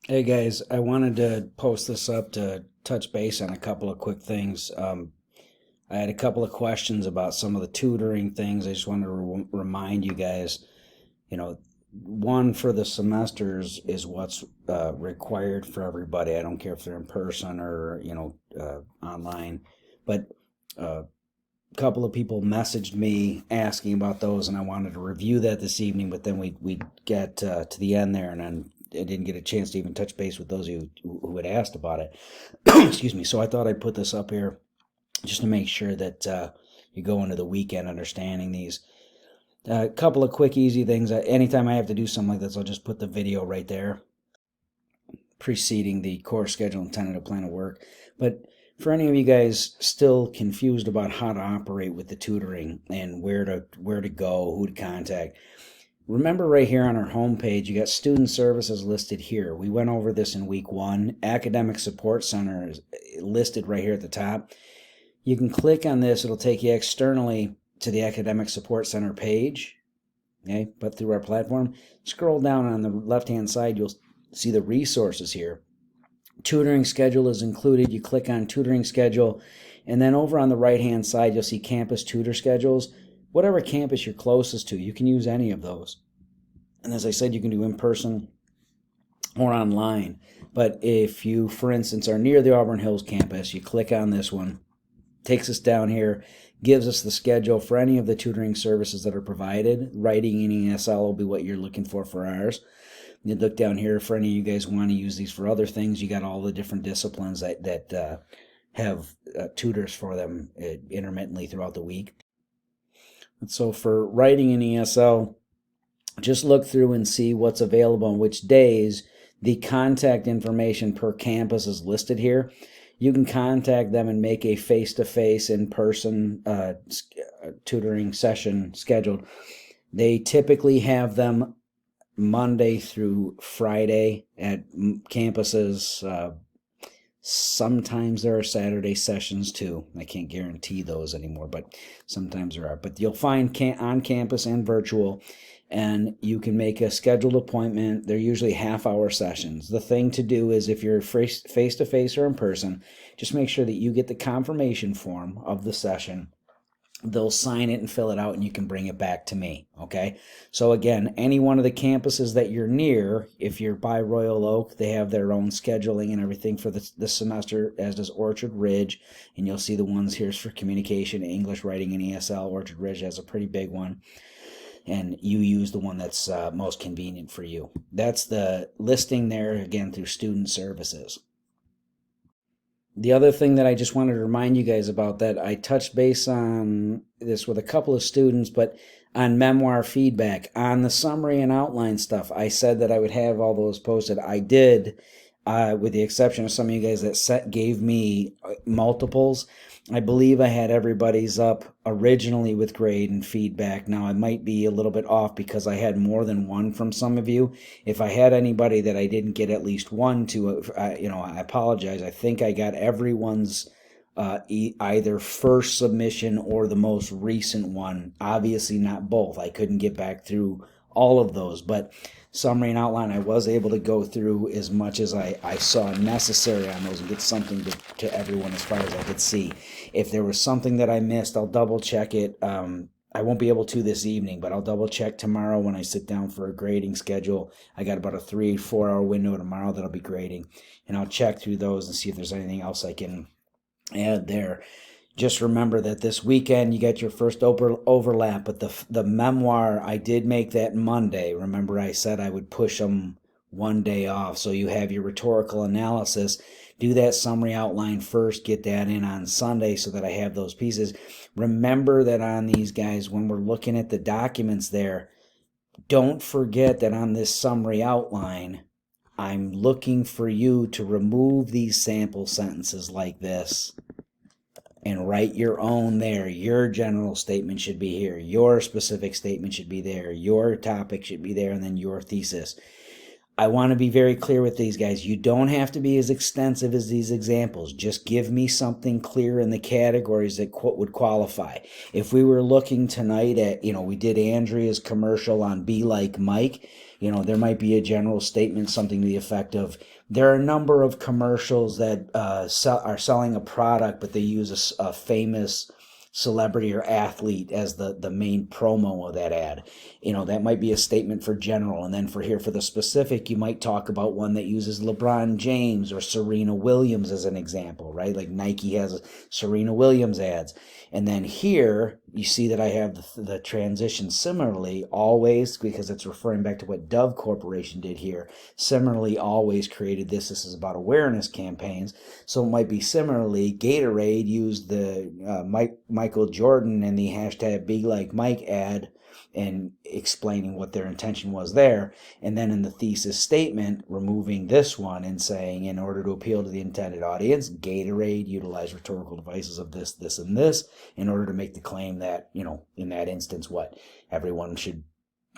Hey guys, I wanted to post this up to touch base on a couple of quick things. I had a couple of questions about some of the tutoring things. I just wanted to remind you guys, you know, one for the semesters is what's required for everybody. I don't care if they're in person or, online. But a couple of people messaged me asking about those, and I wanted to review that this evening, but then we get to the end there, and then I didn't get a chance to even touch base with those who had asked about it. Excuse me. So I thought I'd put this up here just to make sure that you go into the weekend understanding these. A couple of quick, easy things. Anytime I have to do something like this, I'll just put the video right there preceding the course schedule and tentative plan of work. But for any of you guys still confused about how to operate with the tutoring and where to go, who to contact, remember right here on our homepage, you got student services listed here. We went over this in week 1. Academic Support Center is listed right here at the top. You can click on this. It'll take you externally to the Academic Support Center page, okay, but through our platform. Scroll down on the left-hand side, you'll see the resources here. Tutoring schedule is included. You click on tutoring schedule, and then over on the right-hand side, you'll see campus tutor schedules. Whatever campus you're closest to, you can use any of those. And as I said, you can do in person or online. But if you, for instance, are near the Auburn Hills campus, you click on this one, takes us down here, gives us the schedule for any of the tutoring services that are provided. Writing and ESL will be what you're looking for ours. You look down here for any of you guys who want to use these for other things. You got all the different disciplines that have tutors for them intermittently throughout the week. And so for writing in ESL, just look through and see what's available on which days. The contact information per campus is listed here. You can contact them and make a face-to-face, in-person tutoring session scheduled. They typically have them Monday through Friday at campuses. Sometimes there are Saturday sessions too. I can't guarantee those anymore, but sometimes there are. But you'll find on campus and virtual, and you can make a scheduled appointment. They're usually half-hour sessions. The thing to do is if you're face-to-face or in person, just make sure that you get the confirmation form of the session. They'll sign it and fill it out, and you can bring it back to me, okay? So again, any one of the campuses that you're near, if you're by Royal Oak, they have their own scheduling and everything for this semester, as does Orchard Ridge, and you'll see the ones here for communication, English, writing, and ESL. Orchard Ridge has a pretty big one, and you use the one that's most convenient for you. That's the listing there, again, through student services. The other thing that I just wanted to remind you guys about, that I touched base on this with a couple of students, but on Memoir feedback, on the summary and outline stuff, I said that I would have all those posted. I did, with the exception of some of you guys that gave me multiples. I believe I had everybody's up originally with grade and feedback. Now I might be a little bit off because I had more than one from some of you. If I had anybody that I didn't get at least one to, I apologize. I think I got everyone's either first submission or the most recent one. Obviously not both. I couldn't get back through all of those, but summary and outline, I was able to go through as much as I saw necessary on those and get something to everyone as far as I could see. If there was something that I missed, I'll double check it. I won't be able to this evening, but I'll double check tomorrow when I sit down for a grading schedule. I got about a 3-4 hour window tomorrow that I'll be grading, and I'll check through those and see if there's anything else I can add there. Just remember that this weekend you got your first overlap, but the memoir, I did make that Monday. Remember I said I would push them one day off, so you have your rhetorical analysis. Do that summary outline first, get that in on Sunday so that I have those pieces. Remember that on these guys, when we're looking at the documents there, don't forget that on this summary outline, I'm looking for you to remove these sample sentences like this and write your own there. Your general statement should be here. Your specific statement should be there. Your topic should be there, and then your thesis. I want to be very clear with these guys. You don't have to be as extensive as these examples. Just give me something clear in the categories that would qualify. If we were looking tonight at, we did Andrea's commercial on Be Like Mike, there might be a general statement, something to the effect of, there are a number of commercials that are selling a product, but they use a famous celebrity or athlete as the main promo of that ad. That might be a statement for general. And then for the specific, you might talk about one that uses LeBron James or Serena Williams as an example, right? Like Nike has Serena Williams ads. And then here, you see that I have the transition similarly, always, because it's referring back to what Dove Corporation did here. Similarly, always created this. This is about awareness campaigns. So it might be similarly, Gatorade used the Michael Jordan and the hashtag Be Like Mike ad and explaining what their intention was there. And then in the thesis statement, removing this one and saying, in order to appeal to the intended audience, Gatorade utilized rhetorical devices of this, this, and this in order to make the claim that, in that instance, what everyone should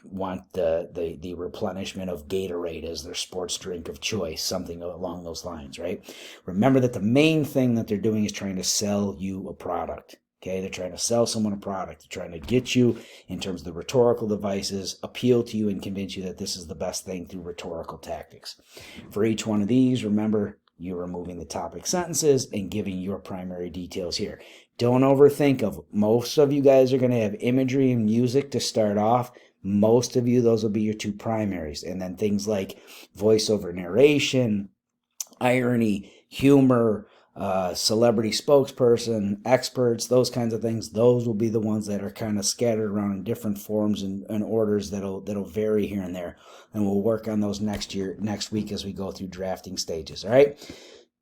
want the replenishment of Gatorade as their sports drink of choice, something along those lines, right? Remember that the main thing that they're doing is trying to sell you a product. Okay, they're trying to sell someone a product. They're trying to get you, in terms of the rhetorical devices, appeal to you and convince you that this is the best thing through rhetorical tactics. For each one of these, remember, you're removing the topic sentences and giving your primary details here. Don't overthink of. Most of you guys are going to have imagery and music to start off. Most of you, those will be your two primaries. And then things like voiceover narration, irony, humor, celebrity spokesperson, experts, those kinds of things, those will be the ones that are kind of scattered around in different forms and orders that'll vary here and there. And we'll work on those next week as we go through drafting stages. All right.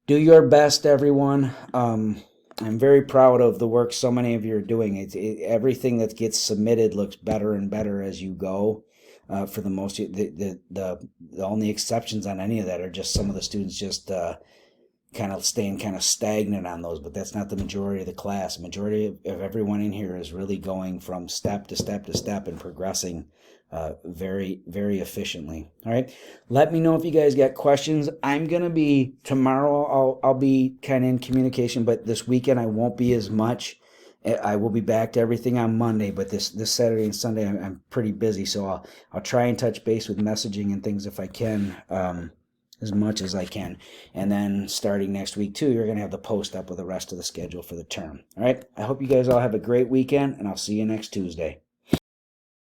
Do your best, everyone. I'm very proud of the work so many of you are doing. Everything that gets submitted looks better and better as you go. For the most, the only exceptions on any of that are just some of the students just kind of staying kind of stagnant on those, but that's not the majority of the class. The majority of everyone in here is really going from step to step to step and progressing very, very efficiently. All right. Let me know if you guys got questions. I'm going to be tomorrow. I'll be kind of in communication, but this weekend I won't be as much. I will be back to everything on Monday, but this Saturday and Sunday I'm pretty busy, so I'll try and touch base with messaging and things if I can. As much as I can. And then starting next week too, you're going to have the post up with the rest of the schedule for the term. All right. I hope you guys all have a great weekend, and I'll see you next Tuesday.